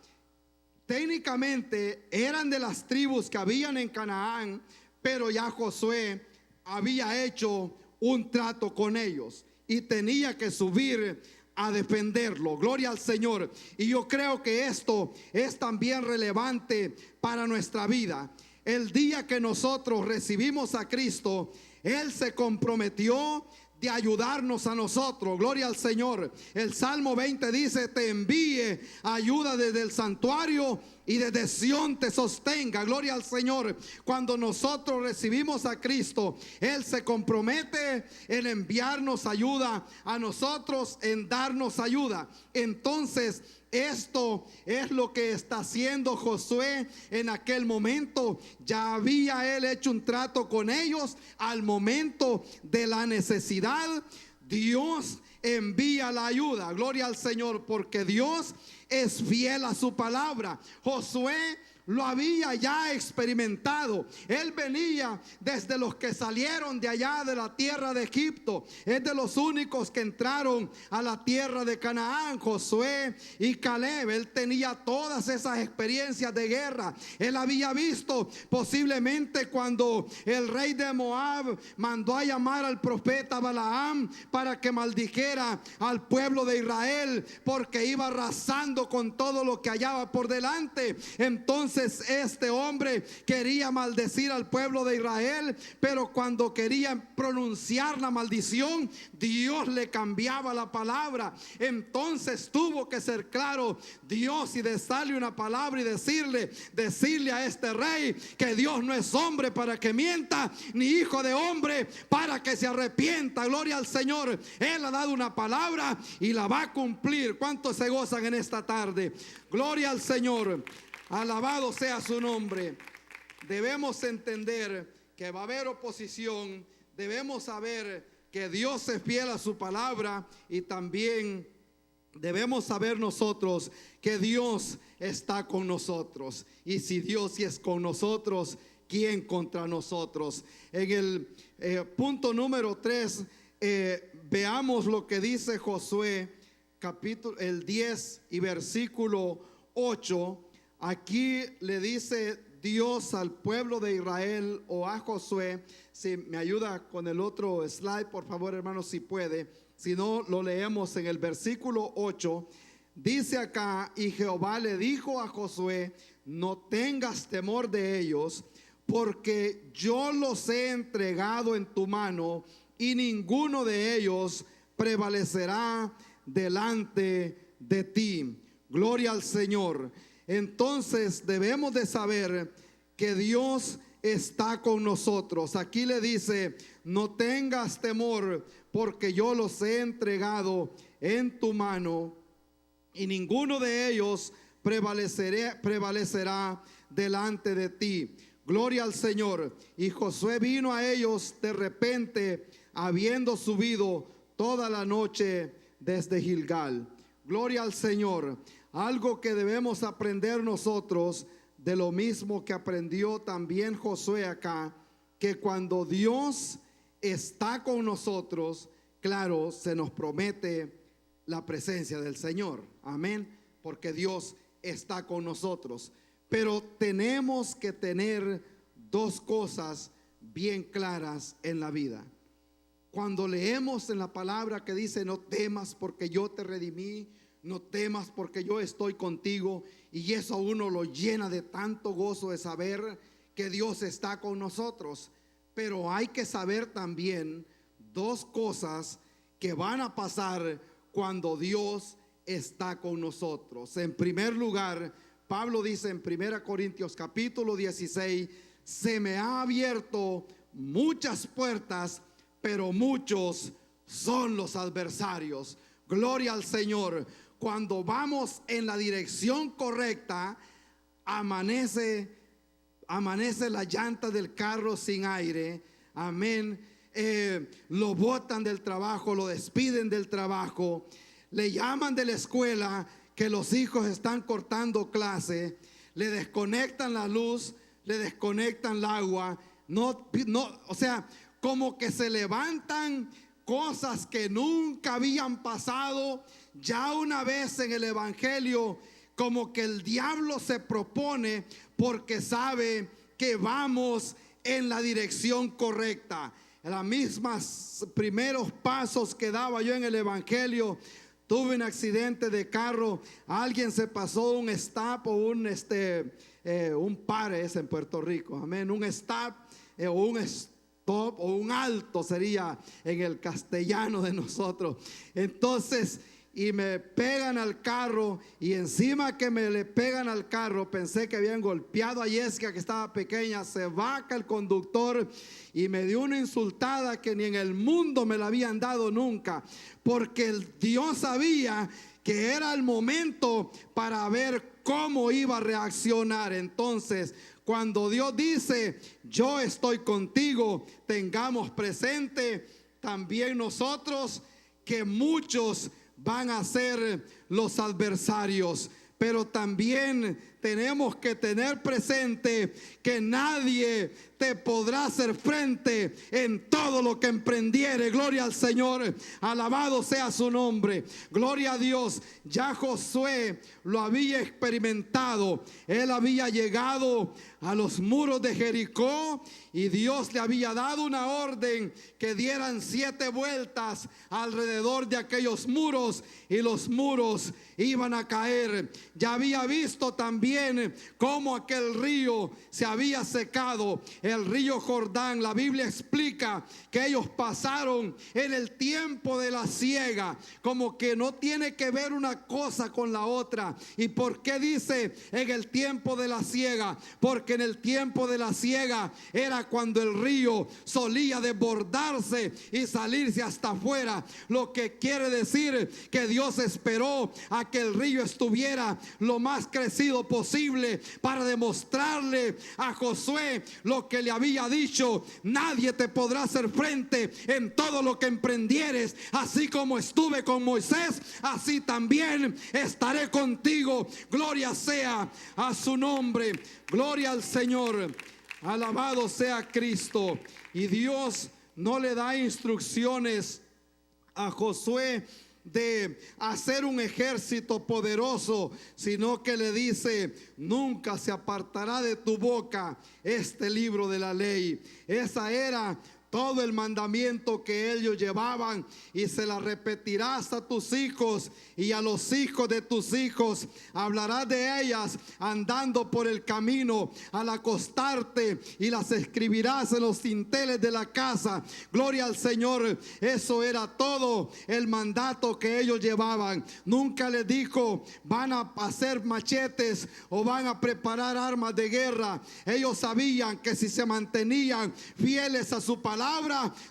Técnicamente eran de las tribus que habían en Canaán, pero ya Josué había hecho un trato con ellos y tenía que subir a defenderlo. Gloria al Señor. Y yo creo que esto es también relevante para nuestra vida. El día que nosotros recibimos a Cristo, Él se comprometió de ayudarnos a nosotros. Gloria al Señor. El Salmo 20 dice: te envíe ayuda desde el santuario y desde Sión te sostenga. Gloria al Señor. Cuando nosotros recibimos a Cristo, Él se compromete en enviarnos ayuda a nosotros, en darnos ayuda. Entonces, esto es lo que está haciendo Josué en aquel momento. Ya había él hecho un trato con ellos. Al momento de la necesidad, Dios envía la ayuda. Gloria al Señor, porque Dios es fiel a su palabra. Josué lo había ya experimentado. Él venía desde los que salieron de allá de la tierra de Egipto. Es de los únicos que entraron a la tierra de Canaán, Josué y Caleb. Él tenía todas esas experiencias de guerra. Él había visto posiblemente cuando el rey de Moab mandó a llamar al profeta Balaam para que maldijera al pueblo de Israel, porque iba arrasando con todo lo que hallaba por delante. Entonces este hombre quería maldecir al pueblo de Israel, pero cuando quería pronunciar la maldición, Dios le cambiaba la palabra. Entonces tuvo que ser claro Dios y darle una palabra y decirle a este rey que Dios no es hombre para que mienta, ni hijo de hombre para que se arrepienta. Gloria al Señor. Él ha dado una palabra y la va a cumplir. ¿Cuántos se gozan en esta tarde? Gloria al Señor. Alabado sea su nombre. Debemos entender que va a haber oposición. Debemos saber que Dios es fiel a su palabra, y también debemos saber nosotros que Dios está con nosotros. Y si Dios sí es con nosotros, ¿quién contra nosotros? En el punto número 3, veamos lo que dice Josué, capítulo el 10 y versículo 8. Aquí le dice Dios al pueblo de Israel, o a Josué. Si me ayuda con el otro slide, por favor, hermanos, si puede. Si no, lo leemos en el versículo 8. Dice acá: y Jehová le dijo a Josué: no tengas temor de ellos, porque yo los he entregado en tu mano, y ninguno de ellos prevalecerá delante de ti. Gloria al Señor. Entonces debemos de saber que Dios está con nosotros. Aquí le dice: no tengas temor, porque yo los he entregado en tu mano, y ninguno de ellos prevalecerá delante de ti. Gloria al Señor. Y Josué vino a ellos de repente, habiendo subido toda la noche desde Gilgal. Gloria al Señor. Algo que debemos aprender nosotros, de lo mismo que aprendió también Josué acá, que cuando Dios está con nosotros, claro, se nos promete la presencia del Señor. Amén. Porque Dios está con nosotros. Pero tenemos que tener dos cosas bien claras en la vida. Cuando leemos en la palabra que dice: no temas porque yo te redimí, no temas porque yo estoy contigo, y eso a uno lo llena de tanto gozo de saber que Dios está con nosotros. Pero hay que saber también dos cosas que van a pasar cuando Dios está con nosotros. En primer lugar, Pablo dice en 1 Corintios capítulo 16: se me ha abierto muchas puertas, pero muchos son los adversarios. Gloria al Señor. Cuando vamos en la dirección correcta, amanece la llanta del carro sin aire. Amén. Lo botan del trabajo, lo despiden del trabajo, le llaman de la escuela que los hijos están cortando clase, le desconectan la luz, le desconectan el agua. O sea, como que se levantan cosas que nunca habían pasado. Ya una vez en el evangelio, como que el diablo se propone, porque sabe que vamos en la dirección correcta. Las mismas primeros pasos que daba yo en el evangelio, tuve un accidente de carro, alguien se pasó un stop o un pare es en Puerto Rico, amén, un stop o un stop o un alto sería en el castellano de nosotros. Entonces, y me pegan al carro, y encima que me le pegan al carro, pensé que habían golpeado a Jessica, que estaba pequeña. Se vaca el conductor y me dio una insultada que ni en el mundo me la habían dado nunca, porque Dios sabía que era el momento para ver cómo iba a reaccionar. Entonces, cuando Dios dice, yo estoy contigo, tengamos presente también nosotros que muchos van a ser los adversarios, pero también tenemos que tener presente que nadie te podrá hacer frente en todo lo que emprendiere. Gloria al Señor, alabado sea su nombre, gloria a Dios. Ya Josué lo había experimentado. Él había llegado a los muros de Jericó y Dios le había dado una orden que dieran 7 vueltas alrededor de aquellos muros y los muros iban a caer. Ya había visto también cómo aquel río se había secado, el río Jordán. La Biblia explica que ellos pasaron en el tiempo de la siega, como que no tiene que ver una cosa con la otra. ¿Y por qué dice en el tiempo de la siega? Porque en el tiempo de la siega era cuando el río solía desbordarse y salirse hasta afuera, lo que quiere decir que Dios esperó a que el río estuviera lo más crecido posible para demostrarle a Josué lo que le había dicho: nadie te podrá hacer frente en todo lo que emprendieres. Así como estuve con Moisés, así también estaré contigo. Gloria sea a su nombre, gloria al Señor, alabado sea Cristo. Y Dios no le da instrucciones a Josué de hacer un ejército poderoso, sino que le dice: nunca se apartará de tu boca este libro de la ley. Esa era todo el mandamiento que ellos llevaban, y se la repetirás a tus hijos y a los hijos de tus hijos. Hablarás de ellas andando por el camino, al acostarte, y las escribirás en los dinteles de la casa. Gloria al Señor. Eso era todo el mandato que ellos llevaban. Nunca les dijo: van a hacer machetes o van a preparar armas de guerra. Ellos sabían que si se mantenían fieles a su palabra,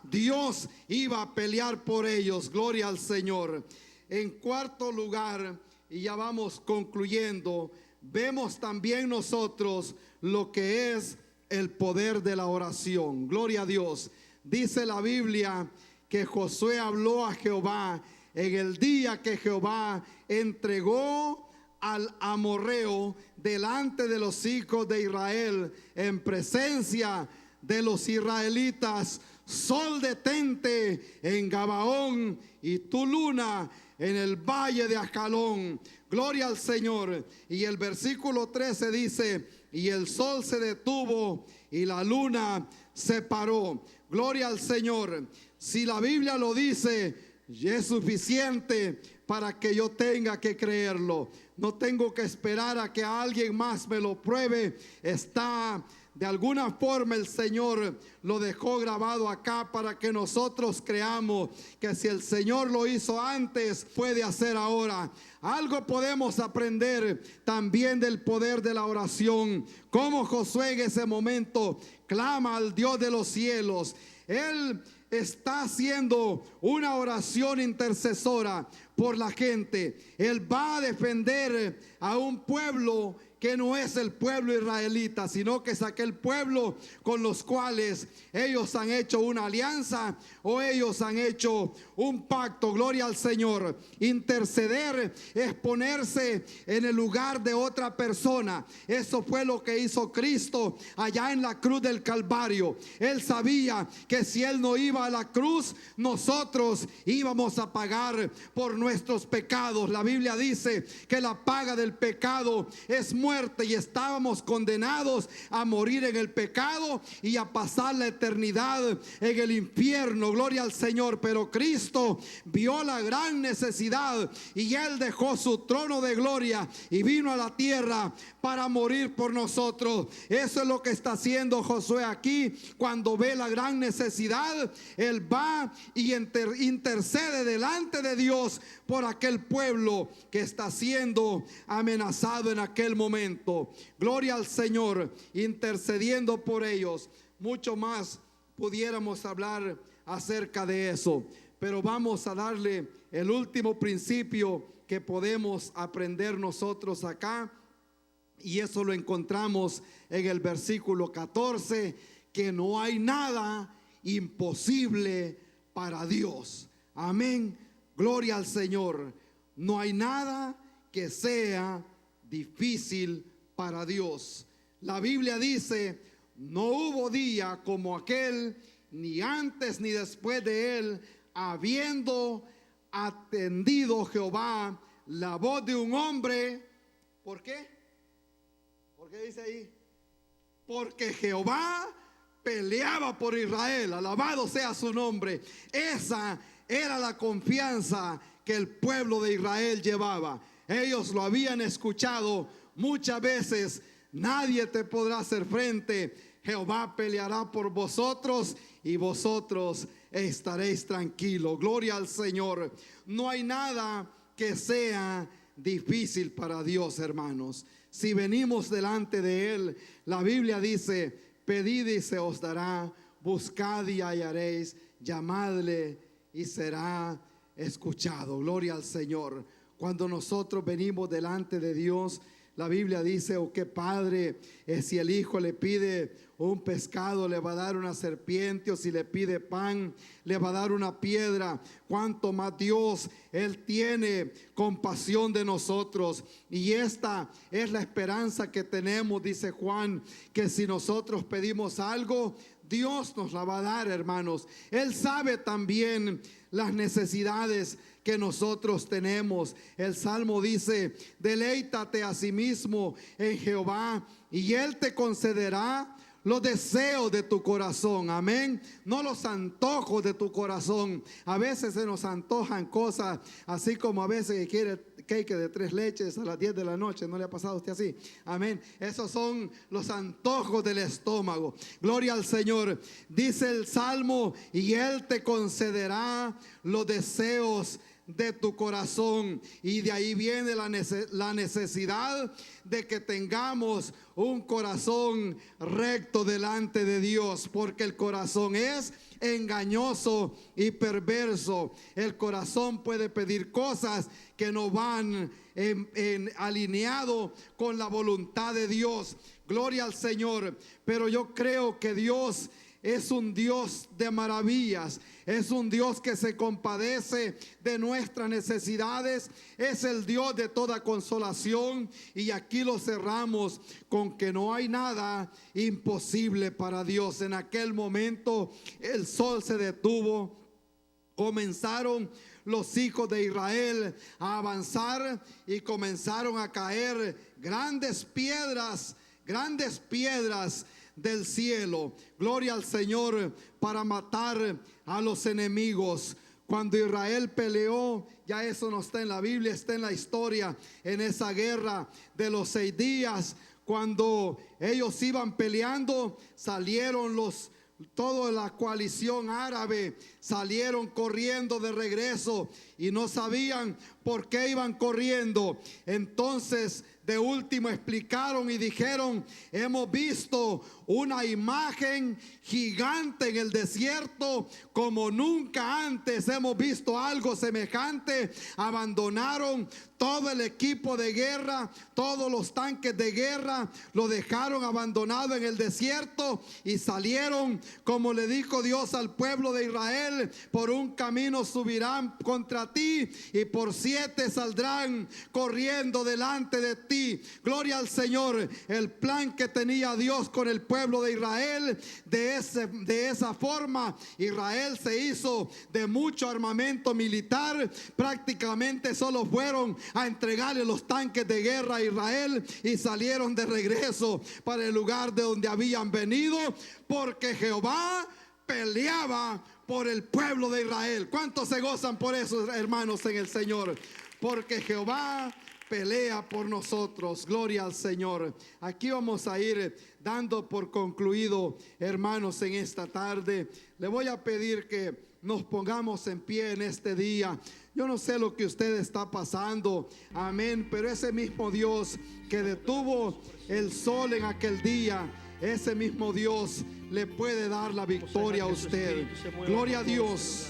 Dios iba a pelear por ellos. Gloria al Señor. En cuarto lugar, y ya vamos concluyendo, vemos también nosotros lo que es el poder de la oración. Gloria a Dios. Dice la Biblia que Josué habló a Jehová en el día que Jehová entregó al amorreo delante de los hijos de Israel, en presencia de los israelitas. Sol, detente en Gabaón, y tu luna en el valle de Ajalón. Gloria al Señor. Y el versículo 13 dice: y el sol se detuvo y la luna se paró. Gloria al Señor. Si la Biblia lo dice, es suficiente para que yo tenga que creerlo. No tengo que esperar a que alguien más me lo pruebe. Está de alguna forma, el Señor lo dejó grabado acá para que nosotros creamos que si el Señor lo hizo antes, puede hacer ahora. Algo podemos aprender también del poder de la oración. Como Josué en ese momento clama al Dios de los cielos. Él está haciendo una oración intercesora por la gente. Él va a defender a un pueblo que no es el pueblo israelita, sino que es aquel pueblo con los cuales ellos han hecho una alianza o ellos han hecho un pacto. Gloria al Señor. Interceder es ponerse en el lugar de otra persona. Eso fue lo que hizo Cristo allá en la cruz del Calvario. Él sabía que si Él no iba a la cruz, nosotros íbamos a pagar por nuestros pecados. La Biblia dice que la paga del pecado es muerte, muerte y estábamos condenados a morir en el pecado y a pasar la eternidad en el infierno. Gloria al Señor. Pero Cristo vio la gran necesidad y Él dejó su trono de gloria y vino a la tierra para morir por nosotros. Eso es lo que está haciendo Josué aquí. Cuando ve la gran necesidad, Él va y intercede delante de Dios por aquel pueblo que está siendo amenazado en aquel momento. Gloria al Señor, intercediendo por ellos. Mucho más pudiéramos hablar acerca de eso, pero vamos a darle el último principio que podemos aprender nosotros acá, y eso lo encontramos en el versículo 14, que no hay nada imposible para Dios. Amén. Gloria al Señor. No hay nada que sea difícil para Dios. La Biblia dice: no hubo día como aquel, ni antes ni después de él, habiendo atendido Jehová la voz de un hombre. ¿Por qué? ¿Por qué dice ahí? Porque Jehová peleaba por Israel. Alabado sea su nombre. Esa era la confianza que el pueblo de Israel llevaba. Ellos lo habían escuchado muchas veces: nadie te podrá hacer frente, Jehová peleará por vosotros y vosotros estaréis tranquilos. Gloria al Señor. No hay nada que sea difícil para Dios, hermanos. Si venimos delante de Él, la Biblia dice: pedid y se os dará, buscad y hallaréis, llamadle y será escuchado. Gloria al Señor. Cuando nosotros venimos delante de Dios, la Biblia dice: oh, qué padre es si el hijo le pide un pescado, le va a dar una serpiente, o si le pide pan, le va a dar una piedra. Cuanto más Dios, Él tiene compasión de nosotros. Y esta es la esperanza que tenemos, dice Juan, que si nosotros pedimos algo, Dios nos la va a dar, hermanos. Él sabe también las necesidades que nosotros tenemos. El Salmo dice: deleítate a sí mismo en Jehová y Él te concederá los deseos de tu corazón. Amén. No los antojos de tu corazón. A veces se nos antojan cosas, así como a veces que quiere cake de 3 leches a las 10 de la noche. ¿No le ha pasado a usted así? Amén. Esos son los antojos del estómago. Gloria al Señor. Dice el Salmo: y Él te concederá los deseos de tu corazón. Y de ahí viene la necesidad de que tengamos un corazón recto delante de Dios, porque el corazón es engañoso y perverso. El corazón puede pedir cosas que no van alineado con la voluntad de Dios. Gloria al Señor. Pero yo creo que Dios es un Dios de maravillas. Es un Dios que se compadece de nuestras necesidades. Es el Dios de toda consolación. Y aquí lo cerramos con que no hay nada imposible para Dios. En aquel momento el sol se detuvo. Comenzaron los hijos de Israel a avanzar y comenzaron a caer grandes piedras del cielo. Gloria al Señor, para matar a los enemigos. Cuando Israel peleó, ya eso no está en la Biblia, está en la historia, en esa guerra de los 6 días, cuando ellos iban peleando, salieron toda la coalición árabe, salieron corriendo de regreso y no sabían por qué iban corriendo. Entonces de último explicaron y dijeron: hemos visto una imagen gigante en el desierto, como nunca antes hemos visto algo semejante. Abandonaron todo el equipo de guerra, todos los tanques de guerra, lo dejaron abandonado en el desierto y salieron, como le dijo Dios al pueblo de Israel: por un camino subirán contra ti y por 7 saldrán corriendo delante de ti. ti. Gloria al Señor. El plan que tenía Dios con el pueblo de Israel, de esa forma Israel se hizo de mucho armamento militar. Prácticamente solo fueron a entregarle los tanques de guerra a Israel y salieron de regreso para el lugar de donde habían venido, porque Jehová peleaba por el pueblo de Israel. ¿Cuántos se gozan por eso, hermanos, en el Señor? Porque Jehová pelea por nosotros. Gloria al Señor. Aquí vamos a ir dando por concluido, hermanos, en esta tarde. Le voy a pedir que nos pongamos en pie en este día. Yo no sé lo que usted está pasando, amén, pero ese mismo Dios que detuvo el sol en aquel día, ese mismo Dios le puede dar la victoria a usted. Gloria a Dios,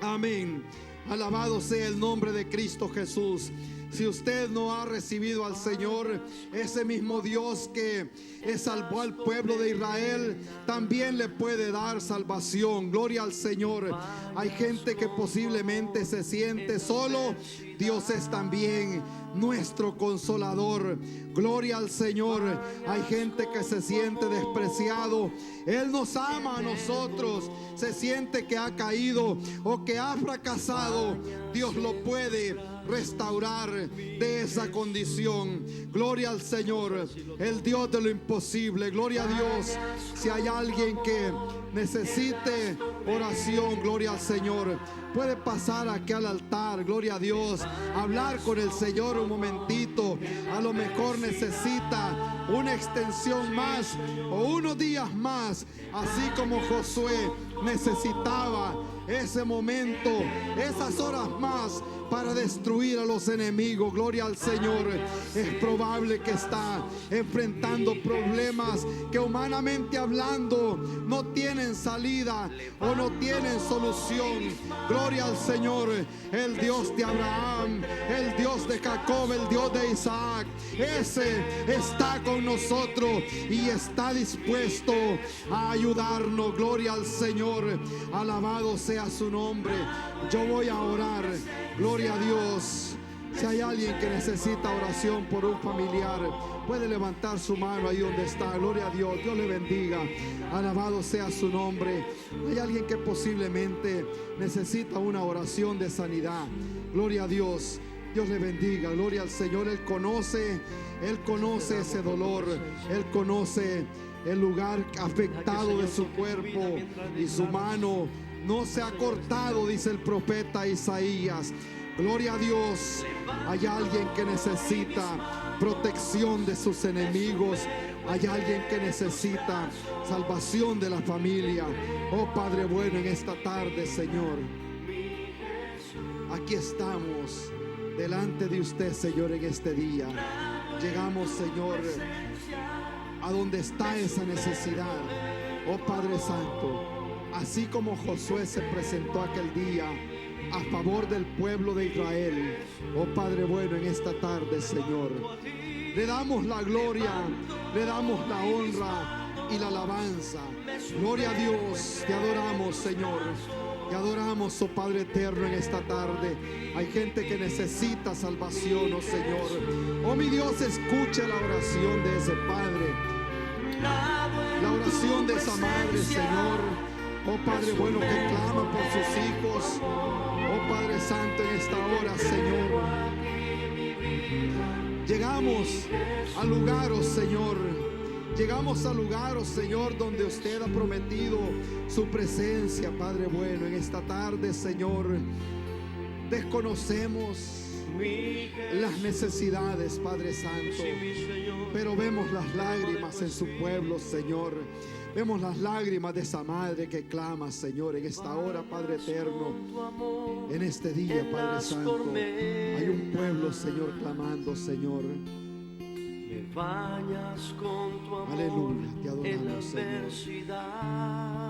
amén. Alabado sea el nombre de Cristo Jesús. Si usted no ha recibido al Señor, ese mismo Dios que salvó al pueblo de Israel también le puede dar salvación. Gloria al Señor. Hay gente que posiblemente se siente solo. Dios es también nuestro consolador. Gloria al Señor. Hay gente que se siente despreciado. Él nos ama a nosotros. Se siente que ha caído o que ha fracasado. Dios lo puede restaurar de esa condición. Gloria al Señor, el Dios de lo imposible. Gloria a Dios. Si hay alguien que necesite oración, gloria al Señor, puede pasar aquí al altar. Gloria a Dios, hablar con el Señor un momentito. A lo mejor necesita una extensión más o unos días más, así como Josué necesitaba ese momento, esas horas más para destruir a los enemigos. Gloria al Señor. Es probable que está enfrentando problemas que humanamente hablando no tienen salida o no tienen solución. Gloria al Señor. El Dios de Abraham, el Dios de Jacob, el Dios de Isaac, ese está con nosotros y está dispuesto a ayudarnos. Gloria al Señor. Alabado sea su nombre. Yo voy a orar. Gloria a Dios. Si hay alguien que necesita oración por un familiar, puede levantar su mano ahí donde está. Gloria a Dios. Dios le bendiga. Alabado sea su nombre. Hay alguien que posiblemente necesita una oración de sanidad. Gloria a Dios. Dios le bendiga. Gloria al Señor. Él conoce ese dolor. Él conoce el lugar afectado de su cuerpo y su mano no se ha cortado, dice el profeta Isaías. Gloria a Dios. Hay alguien que necesita protección de sus enemigos. Hay alguien que necesita salvación de la familia. Oh Padre bueno, en esta tarde, Señor, aquí estamos delante de usted, Señor, en este día. Llegamos, Señor, a donde está esa necesidad. Oh Padre Santo, así como Josué se presentó aquel día a favor del pueblo de Israel, oh Padre bueno, en esta tarde, Señor, le damos la gloria, le damos la honra y la alabanza. Gloria a Dios. Te adoramos, Señor. Te adoramos, oh Padre eterno, en esta tarde. Hay gente que necesita salvación, oh Señor. Oh mi Dios, escucha la oración de ese Padre, la oración de esa madre, Señor. Oh Padre bueno, que clama por sus hijos. Oh Padre Santo, en esta hora, Señor, llegamos al lugar, oh Señor. Llegamos al lugar, oh Señor, donde usted ha prometido su presencia, Padre bueno. En esta tarde, Señor, desconocemos las necesidades, Padre Santo, pero vemos las lágrimas en su pueblo, Señor. Vemos las lágrimas de esa madre que clama, Señor, en esta hora, Padre eterno. En este día, Padre Santo, hay un pueblo, Señor, clamando, Señor. Bañas con tu amor. Aleluya, te adoramos, en la Señor. adversidad.